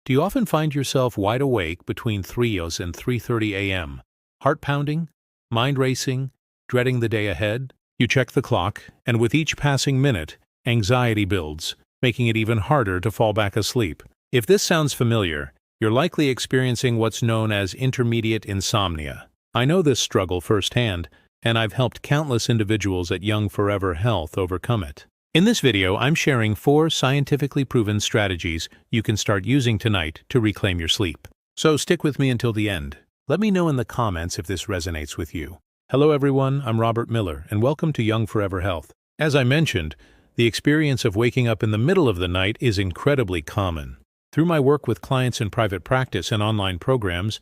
Do you often find yourself wide awake between 3 and 3:30 a.m., heart pounding, mind racing, dreading the day ahead? You check the clock, and with each passing minute, anxiety builds, making it even harder to fall back asleep. If this sounds familiar, you're likely experiencing what's known as intermediate insomnia. I know this struggle firsthand, and I've helped countless individuals at Young Forever Health overcome it. In this video, I'm sharing 4 scientifically proven strategies you can start using tonight to reclaim your sleep. So stick with me until the end. Let me know in the comments if this resonates with you. Hello everyone, I'm Robert Miller, and welcome to Young Forever Health. As I mentioned, the experience of waking up in the middle of the night is incredibly common. Through my work with clients in private practice and online programs,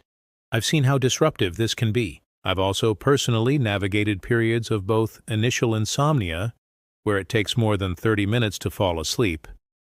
I've seen how disruptive this can be. I've also personally navigated periods of both initial insomnia, where it takes more than 30 minutes to fall asleep,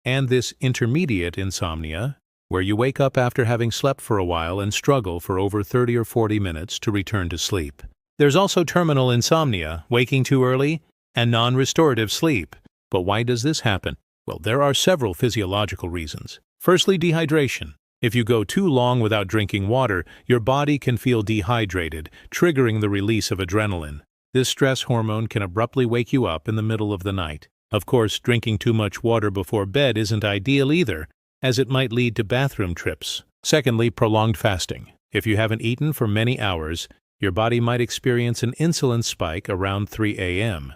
and this intermediate insomnia, where you wake up after having slept for a while and struggle for over 30 or 40 minutes to return to sleep. There's also terminal insomnia, waking too early, and non-restorative sleep. But why does this happen? Well, there are several physiological reasons. Firstly, dehydration. If you go too long without drinking water, your body can feel dehydrated, triggering the release of adrenaline. This stress hormone can abruptly wake you up in the middle of the night. Of course, drinking too much water before bed isn't ideal either, as it might lead to bathroom trips. Secondly, prolonged fasting. If you haven't eaten for many hours, your body might experience an insulin spike around 3 a.m.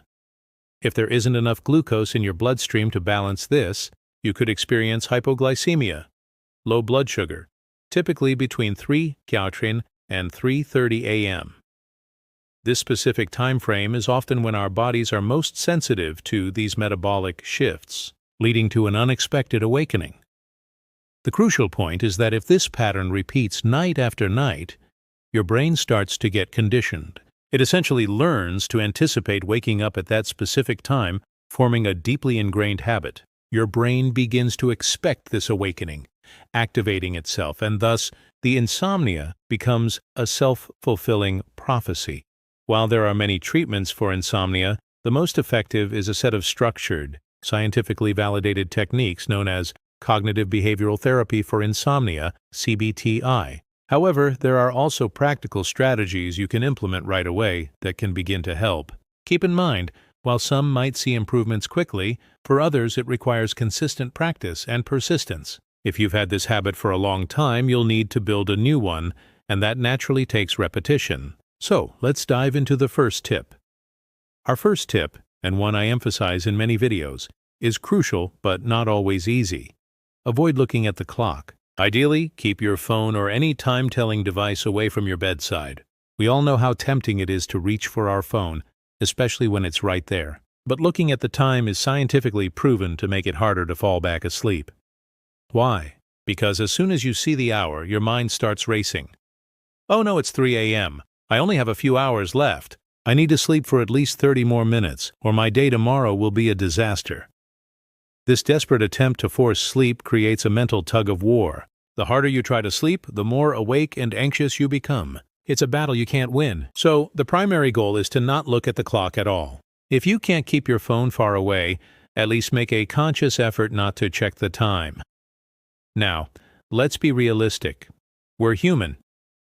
If there isn't enough glucose in your bloodstream to balance this, you could experience hypoglycemia, low blood sugar, typically between 3 and 3:30 a.m. This specific time frame is often when our bodies are most sensitive to these metabolic shifts, leading to an unexpected awakening. The crucial point is that if this pattern repeats night after night, your brain starts to get conditioned. It essentially learns to anticipate waking up at that specific time, forming a deeply ingrained habit. Your brain begins to expect this awakening, activating itself, and thus the insomnia becomes a self-fulfilling prophecy. While there are many treatments for insomnia, the most effective is a set of structured, scientifically validated techniques known as cognitive behavioral therapy for insomnia, CBT-I. However, there are also practical strategies you can implement right away that can begin to help. Keep in mind, while some might see improvements quickly, for others it requires consistent practice and persistence. If you've had this habit for a long time, you'll need to build a new one, and that naturally takes repetition. So, let's dive into the first tip. Our first tip, and one I emphasize in many videos, is crucial but not always easy. Avoid looking at the clock. Ideally, keep your phone or any time-telling device away from your bedside. We all know how tempting it is to reach for our phone, especially when it's right there. But looking at the time is scientifically proven to make it harder to fall back asleep. Why? Because as soon as you see the hour, your mind starts racing. Oh no, it's 3 a.m. I only have a few hours left. I need to sleep for at least 30 more minutes, or my day tomorrow will be a disaster. This desperate attempt to force sleep creates a mental tug-of-war. The harder you try to sleep, the more awake and anxious you become. It's a battle you can't win. So, the primary goal is to not look at the clock at all. If you can't keep your phone far away, at least make a conscious effort not to check the time. Now, let's be realistic. We're human,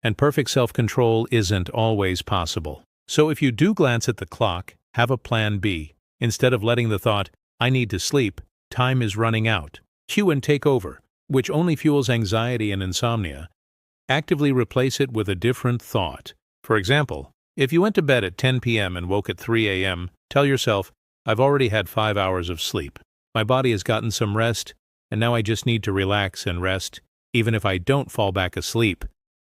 and perfect self-control isn't always possible. So if you do glance at the clock, have a plan B. Instead of letting the thought, "I need to sleep," time is running out, cue and take over, which only fuels anxiety and insomnia. Actively replace it with a different thought. For example, if you went to bed at 10 p.m. and woke at 3 a.m., tell yourself, "I've already had 5 hours of sleep. My body has gotten some rest, and now I just need to relax and rest, even if I don't fall back asleep."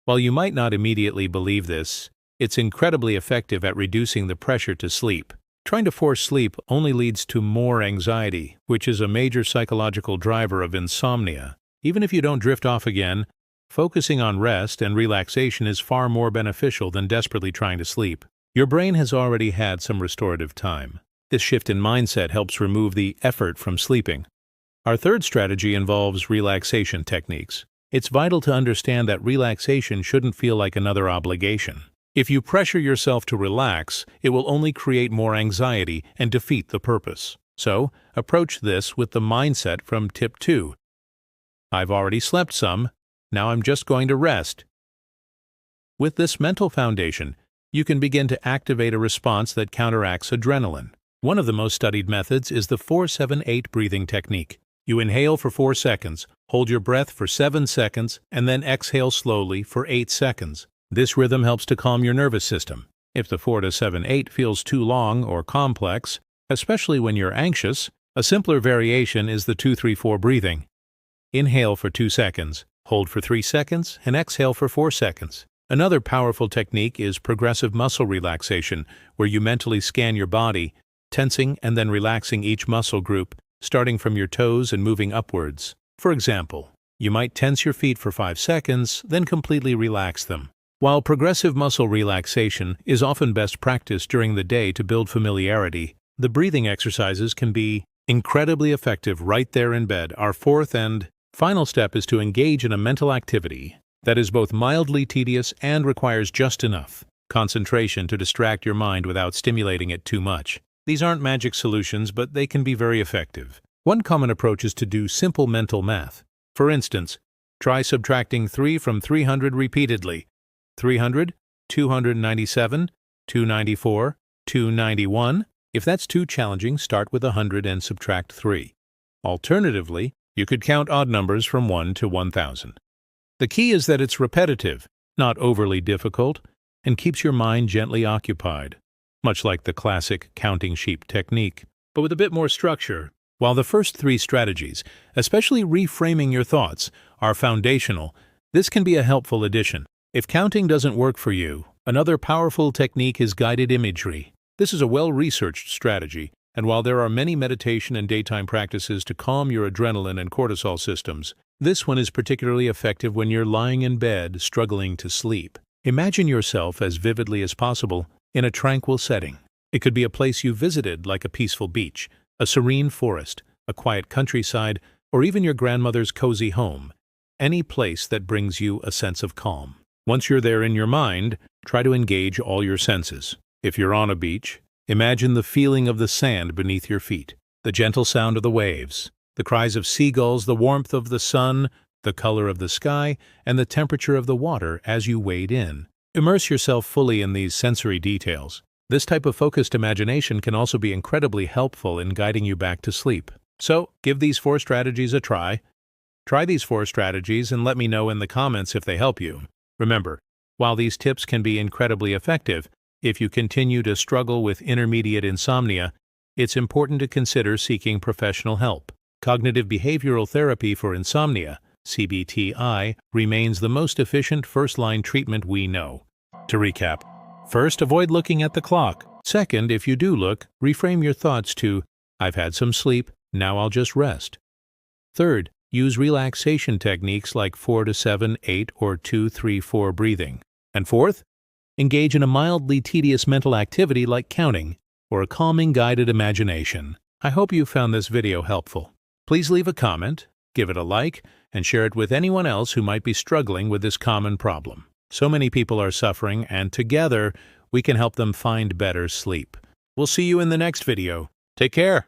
While you might not immediately believe this, it's incredibly effective at reducing the pressure to sleep. Trying to force sleep only leads to more anxiety, which is a major psychological driver of insomnia. Even if you don't drift off again, focusing on rest and relaxation is far more beneficial than desperately trying to sleep. Your brain has already had some restorative time. This shift in mindset helps remove the effort from sleeping. Our third strategy involves relaxation techniques. It's vital to understand that relaxation shouldn't feel like another obligation. If you pressure yourself to relax, it will only create more anxiety and defeat the purpose. So, approach this with the mindset from tip 2. I've already slept some. Now I'm just going to rest. With this mental foundation, you can begin to activate a response that counteracts adrenaline. One of the most studied methods is the 4-7-8 breathing technique. You inhale for 4 seconds, hold your breath for 7 seconds, and then exhale slowly for 8 seconds. This rhythm helps to calm your nervous system. If the 4-7-8 feels too long or complex, especially when you're anxious, a simpler variation is the 2-3-4 breathing. Inhale for 2 seconds, hold for 3 seconds, and exhale for 4 seconds. Another powerful technique is progressive muscle relaxation, where you mentally scan your body, tensing and then relaxing each muscle group, starting from your toes and moving upwards. For example, you might tense your feet for 5 seconds, then completely relax them. While progressive muscle relaxation is often best practiced during the day to build familiarity, the breathing exercises can be incredibly effective right there in bed. Our fourth and final step is to engage in a mental activity that is both mildly tedious and requires just enough concentration to distract your mind without stimulating it too much. These aren't magic solutions, but they can be very effective. One common approach is to do simple mental math. For instance, try subtracting 3 from 300 repeatedly. 300, 297, 294, 291. If that's too challenging, start with 100 and subtract 3. Alternatively, you could count odd numbers from 1 to 1,000. The key is that it's repetitive, not overly difficult, and keeps your mind gently occupied, much like the classic counting sheep technique, but with a bit more structure. While the first 3 strategies, especially reframing your thoughts, are foundational, this can be a helpful addition. If counting doesn't work for you, another powerful technique is guided imagery. This is a well-researched strategy, and while there are many meditation and daytime practices to calm your adrenaline and cortisol systems, this one is particularly effective when you're lying in bed struggling to sleep. Imagine yourself as vividly as possible in a tranquil setting. It could be a place you visited, like a peaceful beach, a serene forest, a quiet countryside, or even your grandmother's cozy home. Any place that brings you a sense of calm. Once you're there in your mind, try to engage all your senses. If you're on a beach, imagine the feeling of the sand beneath your feet, the gentle sound of the waves, the cries of seagulls, the warmth of the sun, the color of the sky, and the temperature of the water as you wade in. Immerse yourself fully in these sensory details. This type of focused imagination can also be incredibly helpful in guiding you back to sleep. So, give these 4 strategies a try. Try these 4 strategies and let me know in the comments if they help you. Remember, while these tips can be incredibly effective, if you continue to struggle with intermediate insomnia, it's important to consider seeking professional help. Cognitive behavioral therapy for insomnia, CBT-I, remains the most efficient first-line treatment we know. To recap, first, avoid looking at the clock. Second, if you do look, reframe your thoughts to, "I've had some sleep, now I'll just rest." Third, use relaxation techniques like 4-7-8 or 2-3-4 breathing. And fourth, engage in a mildly tedious mental activity like counting or a calming guided imagination. I hope you found this video helpful. Please leave a comment, give it a like, and share it with anyone else who might be struggling with this common problem. So many people are suffering, and together we can help them find better sleep. We'll see you in the next video. Take care.